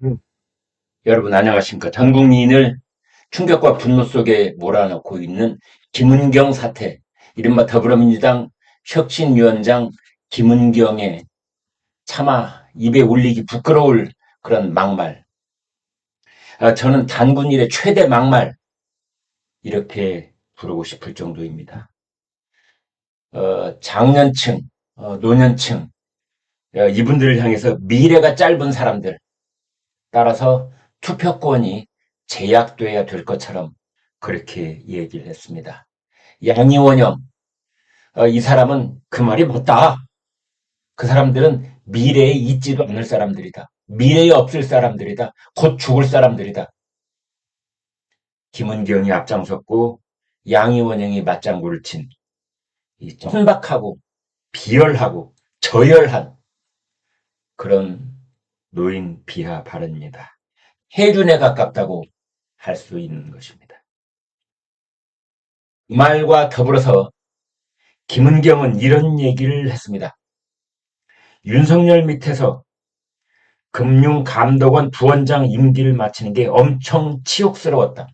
음. 여러분 안녕하십니까. 전 국민을 충격과 분노 속에 몰아넣고 있는 김은경 사태, 이른바 더불어민주당 혁신위원장 김은경의 차마 입에 올리기 부끄러울 그런 막말. 저는 단군 일의 최대 막말, 이렇게 부르고 싶을 정도입니다. 장년층, 노년층, 이분들을 향해서 미래가 짧은 사람들, 따라서 투표권이 제약돼야 될 것처럼 그렇게 얘기를 했습니다. 양이원영, 이 사람은 그 말이 맞다. 그 사람들은 미래에 있지도 않을 사람들이다. 미래에 없을 사람들이다. 곧 죽을 사람들이다. 김은경이 앞장섰고 양이원영이 맞장구를 친 이 천박하고 비열하고 저열한 그런 노인 비하 발언입니다. 해륜에 가깝다고 할 수 있는 것입니다. 그 말과 더불어서 김은경은 이런 얘기를 했습니다. 윤석열 밑에서 금융감독원 부원장 임기를 마치는 게 엄청 치욕스러웠다.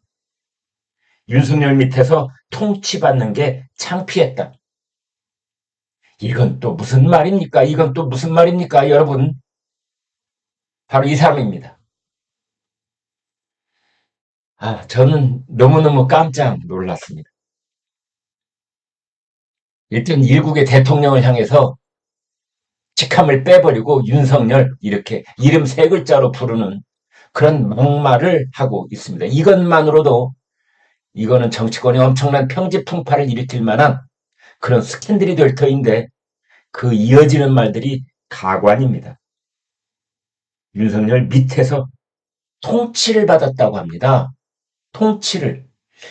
윤석열 밑에서 통치받는 게 창피했다. 이건 또 무슨 말입니까? 이건 또 무슨 말입니까, 여러분? 바로 이 사람입니다. 저는 너무너무 깜짝 놀랐습니다. 일단 일국의 대통령을 향해서 직함을 빼버리고 윤석열 이렇게 이름 세 글자로 부르는 그런 막말을 하고 있습니다. 이것만으로도 이거는 정치권에 엄청난 평지풍파를 일으킬 만한 그런 스캔들이 될 터인데 그 이어지는 말들이 가관입니다. 윤석열 밑에서 통치를 받았다고 합니다. 통치를.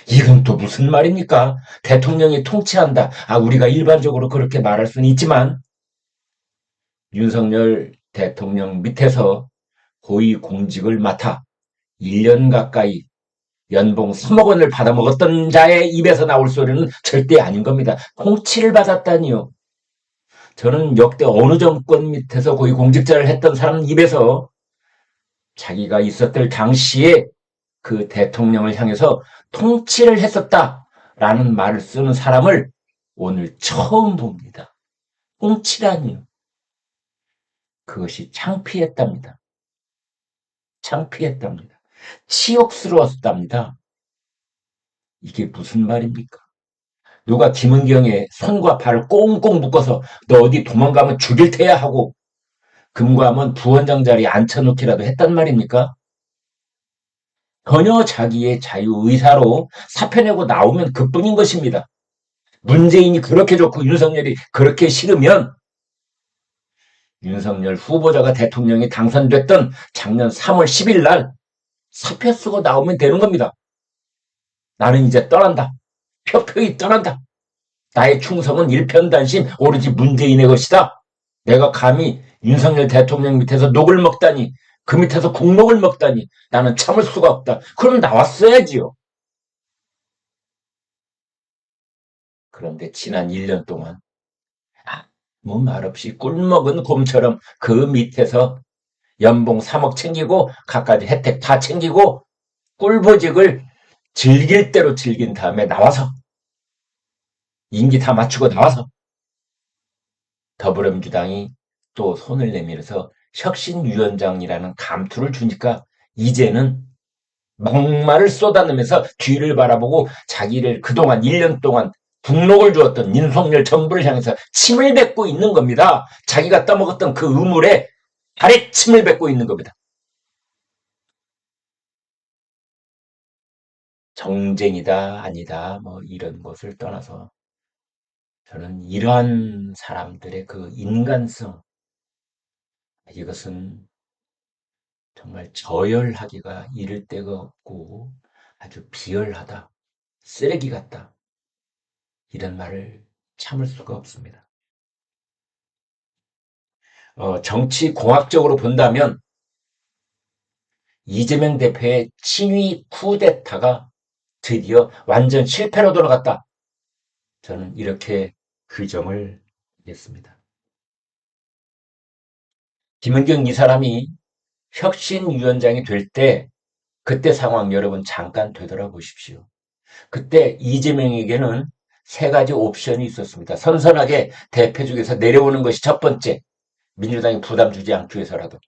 이건 또 무슨 말입니까? 대통령이 통치한다. 우리가 일반적으로 그렇게 말할 수는 있지만 윤석열 대통령 밑에서 고위공직을 맡아 1년 가까이 연봉 3억 원을 받아먹었던 자의 입에서 나올 소리는 절대 아닌 겁니다. 통치를 받았다니요. 저는 역대 어느 정권 밑에서 고위공직자를 했던 사람 입에서 자기가 있었을 당시에 그 대통령을 향해서 통치를 했었다라는 말을 쓰는 사람을 오늘 처음 봅니다. 통치라니요. 그것이 창피했답니다. 창피했답니다. 치욕스러웠답니다. 이게 무슨 말입니까? 누가 김은경의 손과 발을 꽁꽁 묶어서 너 어디 도망가면 죽일 테야 하고 금과함은 부원장 자리에 앉혀놓기라도 했단 말입니까? 전혀 자기의 자유의사로 사표 내고 나오면 그뿐인 것입니다. 문재인이 그렇게 좋고 윤석열이 그렇게 싫으면 윤석열 후보자가 대통령이 당선됐던 작년 3월 10일 날 사표 쓰고 나오면 되는 겁니다. 나는 이제 떠난다. 표표히 떠난다. 나의 충성은 일편단심 오로지 문재인의 것이다. 내가 감히 윤석열 대통령 밑에서 녹을 먹다니, 그 밑에서 국목을 먹다니 나는 참을 수가 없다. 그럼 나왔어야지요. 그런데 지난 1년 동안 아무 말 없이 꿀먹은 곰처럼 그 밑에서 연봉 3억 챙기고 갖가지 혜택 다 챙기고 꿀보직을 즐길 대로 즐긴 다음에 나와서 임기 다 맞추고 나와서 더불어민주당이 또 손을 내밀어서 혁신위원장이라는 감투를 주니까 이제는 막말을 쏟아내면서 뒤를 바라보고 자기를 그동안 1년 동안 국록을 주었던 윤석열 정부를 향해서 침을 뱉고 있는 겁니다. 자기가 떠먹었던 그 우물에 아래침을 뱉고 있는 겁니다. 정쟁이다 아니다 뭐 이런 것을 떠나서 저는 이러한 사람들의 그 인간성, 이것은 정말 저열하기가 이를 데가 없고 아주 비열하다, 쓰레기 같다, 이런 말을 참을 수가 없습니다. 정치 공학적으로 본다면 이재명 대표의 친위 쿠데타가 드디어 완전 실패로 돌아갔다. 저는 이렇게 규정을 했습니다. 김은경 이 사람이 혁신위원장이 될 때, 그때 상황 여러분 잠깐 되돌아보십시오. 그때 이재명에게는 세 가지 옵션이 있었습니다. 선선하게 대표직에서 내려오는 것이 첫 번째, 민주당이 부담 주지 않기 위해서라도.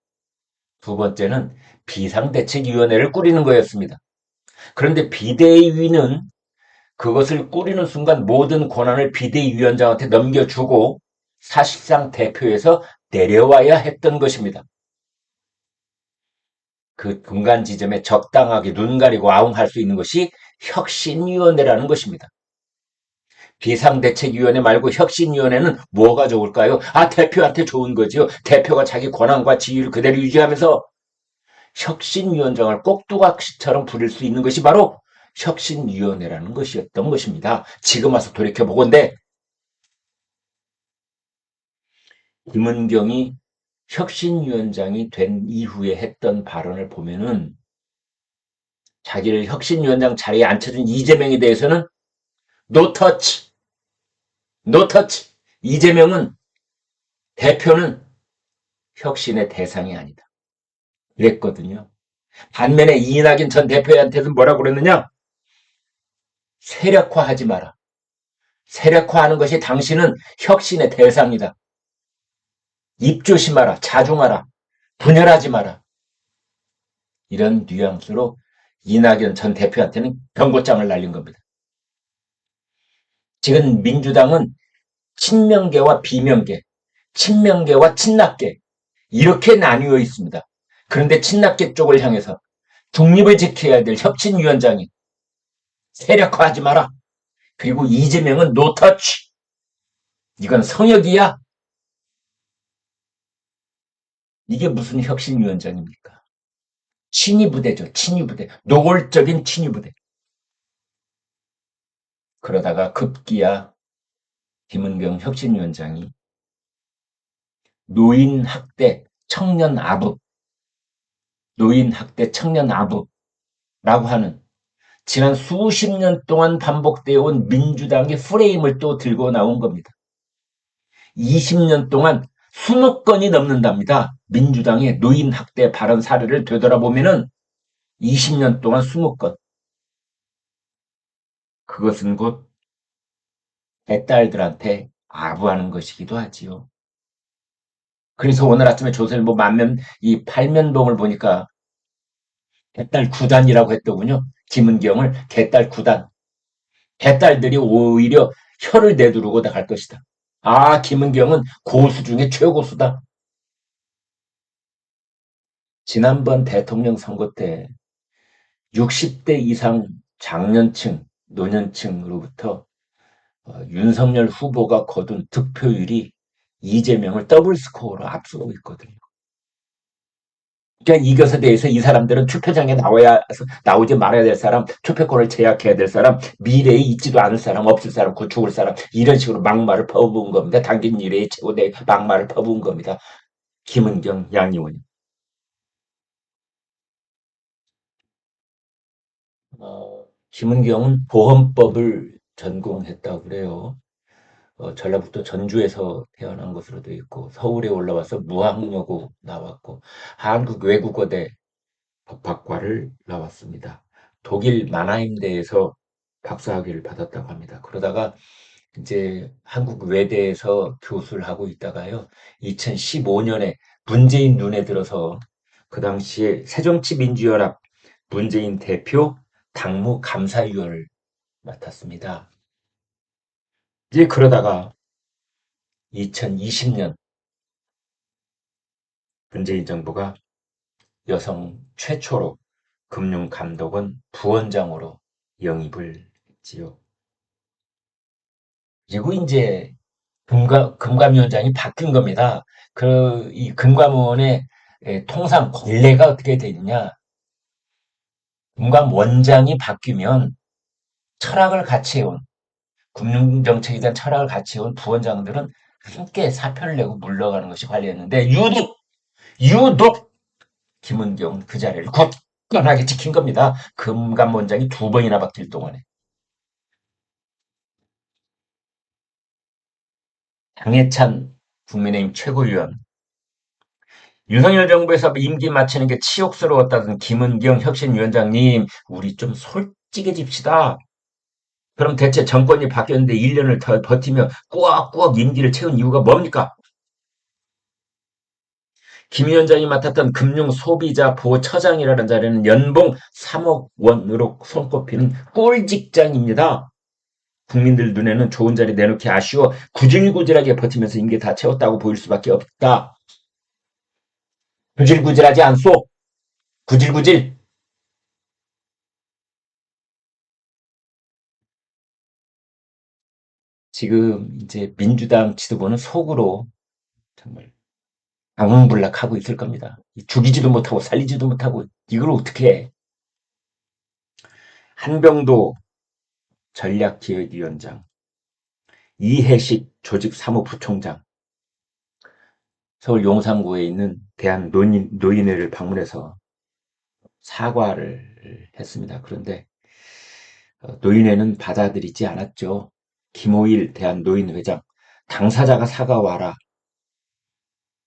두 번째는 비상대책위원회를 꾸리는 거였습니다. 그런데 비대위는 그것을 꾸리는 순간 모든 권한을 비대위원장한테 넘겨주고 사실상 대표에서 내려와야 했던 것입니다. 그 중간 지점에 적당하게 눈 가리고 아웅할 수 있는 것이 혁신위원회라는 것입니다. 비상대책위원회 말고 혁신위원회는 뭐가 좋을까요? 대표한테 좋은 거죠. 대표가 자기 권한과 지위를 그대로 유지하면서 혁신위원장을 꼭두각시처럼 부릴 수 있는 것이 바로 혁신위원회라는 것이었던 것입니다. 지금 와서 돌이켜보건대 김은경이 혁신위원장이 된 이후에 했던 발언을 보면은 자기를 혁신위원장 자리에 앉혀준 이재명에 대해서는 노 터치, 노 터치. 이재명은 대표는 혁신의 대상이 아니다. 그랬거든요. 반면에 이낙연 전 대표한테는 뭐라고 그랬느냐? 세력화하지 마라. 세력화하는 것이 당신은 혁신의 대상이다. 입 조심하라. 자중하라. 분열하지 마라. 이런 뉘앙스로 이낙연 전 대표한테는 경고장을 날린 겁니다. 지금 민주당은 친명계와 비명계, 친명계와 친낙계 이렇게 나뉘어 있습니다. 그런데 친낙계 쪽을 향해서 중립을 지켜야 될 혁신위원장이 세력화하지 마라. 그리고 이재명은 노터치. 이건 성역이야. 이게 무슨 혁신위원장입니까? 친위부대죠. 친위부대. 노골적인 친위부대. 그러다가 급기야 김은경 혁신위원장이 노인학대 청년아부, 노인학대 청년아부라고 하는 지난 수십 년 동안 반복되어 온 민주당의 프레임을 또 들고 나온 겁니다. 20년 동안 20건이 넘는답니다. 민주당의 노인학대 발언 사례를 되돌아보면은 20년 동안 20건. 그것은 곧 배딸들한테 아부하는 것이기도 하지요. 그래서 오늘 아침에 조선일보 만면 이 팔면봉을 보니까 개딸 구단이라고 했더군요. 김은경을 개딸 구단. 개딸들이 오히려 혀를 내두르고 나갈 것이다. 김은경은 고수 중에 최고수다. 지난번 대통령 선거 때 60대 이상 장년층, 노년층으로부터 윤석열 후보가 거둔 득표율이 이재명을 더블 스코어로 앞서고 있거든요. 그러니까 이것에 대해서 이 사람들은 투표장에 나오지 말아야 될 사람, 투표권을 제약해야 될 사람, 미래에 있지도 않을 사람, 없을 사람, 죽을 사람, 이런 식으로 막말을 퍼부은 겁니다. 당긴 미래의 최고대 막말을 퍼부은 겁니다. 김은경 양의원이. 김은경은 보험법을 전공했다고 그래요. 전라북도 전주에서 태어난 것으로 되어 있고 서울에 올라와서 무학여고 나왔고 한국외국어대 법학과를 나왔습니다. 독일 마나임대에서 박사학위를 받았다고 합니다. 그러다가 이제 한국 외대에서 교수를 하고 있다가요. 2015년에 문재인 눈에 들어서 그 당시에 새정치민주연합 문재인 대표 당무 감사위원을 맡았습니다. 이제 그러다가 2020년 문재인 정부가 여성 최초로 금융감독원 부원장으로 영입을 했지요. 그리고 이제 금감위원장이 바뀐 겁니다. 이 금감원의 통상 관례가 어떻게 되느냐. 금감원장이 바뀌면 철학을 같이 해온, 금융정책에 대한 철학을 같이 해온 부원장들은 함께 사표를 내고 물러가는 것이 관례였는데, 유독 김은경 그 자리를 굳건하게 지킨 겁니다. 금감원장이 2번이나 바뀔 동안에. 장해찬 국민의힘 최고위원, 윤석열 정부에서 임기 마치는 게 치욕스러웠다던 김은경 혁신위원장님, 우리 좀 솔직해집시다. 그럼 대체 정권이 바뀌었는데 1년을 더 버티며 꾸역꾸역 임기를 채운 이유가 뭡니까? 김 위원장이 맡았던 금융소비자보호처장이라는 자리는 연봉 3억 원으로 손꼽히는 꿀 직장입니다. 국민들 눈에는 좋은 자리 내놓기 아쉬워 구질구질하게 버티면서 임기 다 채웠다고 보일 수밖에 없다. 구질구질하지 않소. 구질구질. 지금 이제 민주당 지도부는 속으로 정말 강웅불락하고 있을 겁니다. 죽이지도 못하고 살리지도 못하고 이걸 어떻게 해? 한병도 전략기획위원장, 이해식 조직사무부총장, 서울 용산구에 있는 대한노인회를 방문해서 사과를 했습니다. 그런데 노인회는 받아들이지 않았죠. 김호일 대한노인회장, 당사자가 사과와라.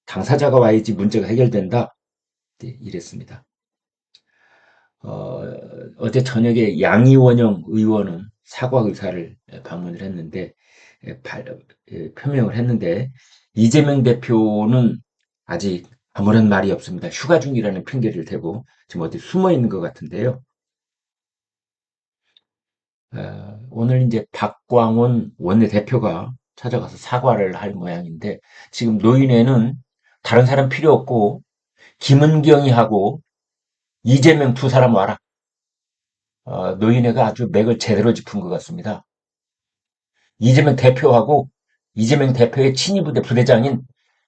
당사자가 와야지 문제가 해결된다. 네, 이랬습니다. 어제 저녁에 양이원영 의원은 사과 의사를 방문을 했는데 표명을 했는데 이재명 대표는 아직 아무런 말이 없습니다. 휴가 중이라는 핑계를 대고 지금 어디 숨어 있는 것 같은데요. 오늘 이제 박광원 원내대표가 찾아가서 사과를 할 모양인데 지금 노인회는 다른 사람 필요 없고 김은경이 하고 이재명 두 사람 와라. 노인회가 아주 맥을 제대로 짚은 것 같습니다. 이재명 대표하고 이재명 대표의 친위부대 부대장인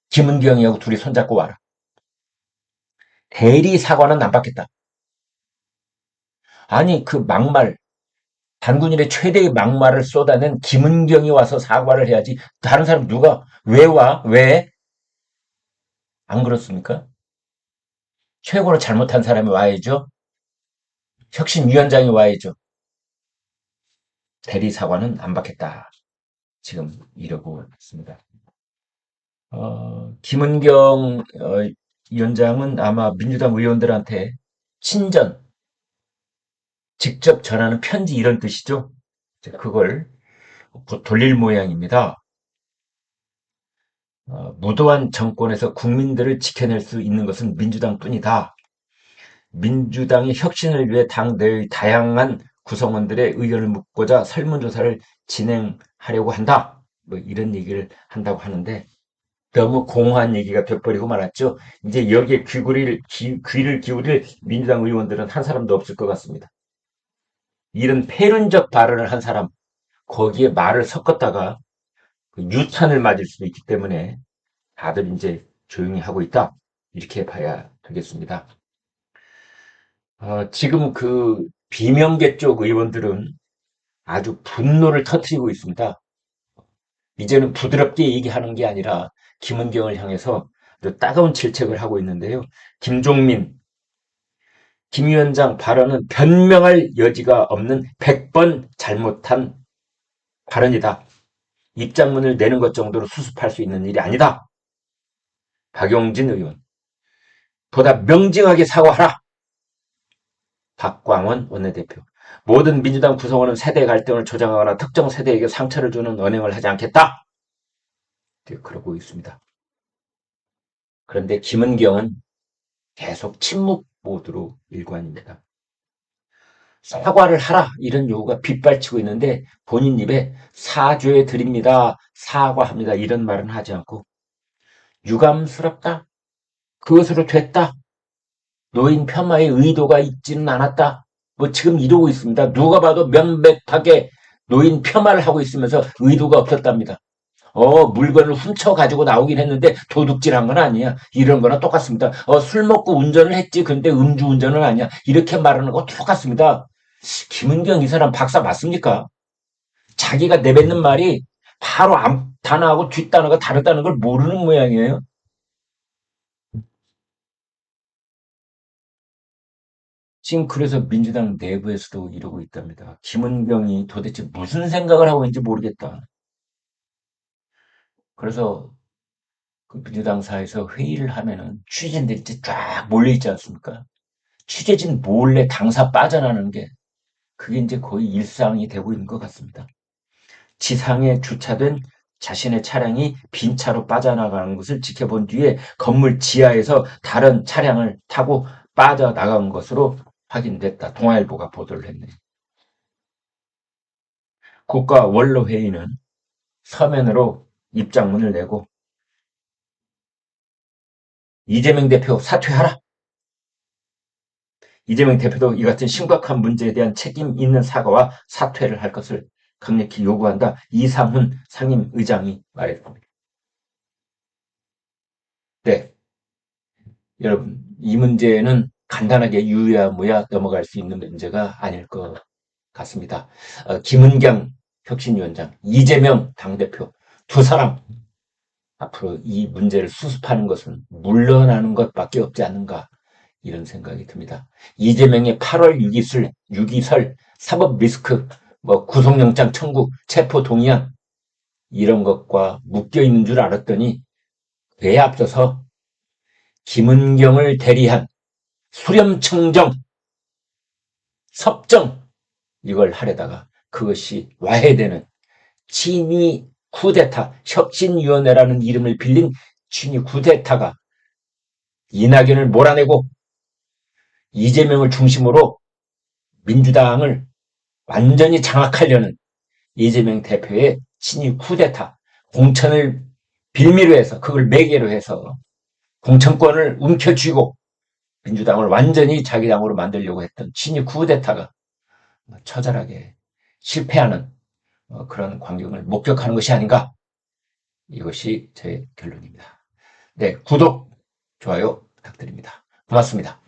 김은경이하고 둘이 손잡고 와라. 대리 사과는 안 받겠다. 아니 그 막말 반군일의 최대의 막말을 쏟아낸 김은경이 와서 사과를 해야지 다른 사람 누가 왜 와? 왜? 안 그렇습니까? 최고로 잘못한 사람이 와야죠. 혁신위원장이 와야죠. 대리 사과는 안 받겠다. 지금 이러고 있습니다. 김은경 위원장은 아마 민주당 의원들한테 친전, 직접 전하는 편지 이런 뜻이죠. 그걸 돌릴 모양입니다. 무도한 정권에서 국민들을 지켜낼 수 있는 것은 민주당뿐이다. 민주당의 혁신을 위해 당 내의 다양한 구성원들의 의견을 묻고자 설문조사를 진행하려고 한다. 뭐 이런 얘기를 한다고 하는데 너무 공허한 얘기가 돼버리고 말았죠. 이제 여기에 귀를 기울일 민주당 의원들은 한 사람도 없을 것 같습니다. 이런 패륜적 발언을 한 사람, 거기에 말을 섞었다가 그 유탄을 맞을 수도 있기 때문에 다들 이제 조용히 하고 있다. 이렇게 봐야 되겠습니다. 지금 그 비명계 쪽 의원들은 아주 분노를 터뜨리고 있습니다. 이제는 부드럽게 얘기하는 게 아니라 김은경을 향해서 따가운 질책을 하고 있는데요. 김종민, 김 위원장 발언은 변명할 여지가 없는 100번 잘못한 발언이다. 입장문을 내는 것 정도로 수습할 수 있는 일이 아니다. 박용진 의원, 보다 명징하게 사과하라. 박광원 원내대표, 모든 민주당 구성원은 세대 갈등을 조장하거나 특정 세대에게 상처를 주는 언행을 하지 않겠다. 네, 그러고 있습니다. 그런데 김은경은 계속 침묵 모드로 일관입니다. 사과를 하라 이런 요구가 빗발치고 있는데 본인 입에 사죄 드립니다. 사과합니다. 이런 말은 하지 않고 유감스럽다. 그것으로 됐다. 노인 폄하의 의도가 있지는 않았다. 뭐 지금 이러고 있습니다. 누가 봐도 명백하게 노인 폄하를 하고 있으면서 의도가 없었답니다. 물건을 훔쳐 가지고 나오긴 했는데 도둑질한 건 아니야. 이런 거나 똑같습니다. 술 먹고 운전을 했지. 근데 음주운전은 아니야. 이렇게 말하는 거 똑같습니다. 김은경 이 사람 박사 맞습니까? 자기가 내뱉는 말이 바로 앞 단어하고 뒷 단어가 다르다는 걸 모르는 모양이에요. 지금 그래서 민주당 내부에서도 이러고 있답니다. 김은경이 도대체 무슨 생각을 하고 있는지 모르겠다. 그래서 그 민주당사에서 회의를 하면은 취재진들이 쫙 몰려있지 않습니까? 취재진 몰래 당사 빠져나가는 게 그게 이제 거의 일상이 되고 있는 것 같습니다. 지상에 주차된 자신의 차량이 빈 차로 빠져나가는 것을 지켜본 뒤에 건물 지하에서 다른 차량을 타고 빠져나간 것으로 확인됐다. 동아일보가 보도를 했네요. 국가원로회의는 서면으로 입장문을 내고 이재명 대표 사퇴하라. 이재명 대표도 이 같은 심각한 문제에 대한 책임 있는 사과와 사퇴를 할 것을 강력히 요구한다. 이상훈 상임의장이 말했습니다. 네, 여러분, 이 문제는 간단하게 유야무야 넘어갈 수 있는 문제가 아닐 것 같습니다. 김은경 혁신위원장, 이재명 당대표 두 사람 앞으로 이 문제를 수습하는 것은 물러나는 것밖에 없지 않는가 이런 생각이 듭니다. 이재명의 8월 6기설 사법 리스크, 구속영장 청구, 체포 동의안 이런 것과 묶여 있는 줄 알았더니 그에 앞서서 김은경을 대리한 수렴청정, 섭정 이걸 하려다가 그것이 와해되는 친위 쿠데타, 혁신위원회라는 이름을 빌린 친위 쿠데타가 이낙연을 몰아내고 이재명을 중심으로 민주당을 완전히 장악하려는 이재명 대표의 친위 쿠데타, 공천을 빌미로 해서 그걸 매개로 해서 공천권을 움켜쥐고 민주당을 완전히 자기 당으로 만들려고 했던 친위 쿠데타가 처절하게 실패하는 그런 광경을 목격하는 것이 아닌가 이것이 제 결론입니다. 네, 구독, 좋아요 부탁드립니다. 고맙습니다.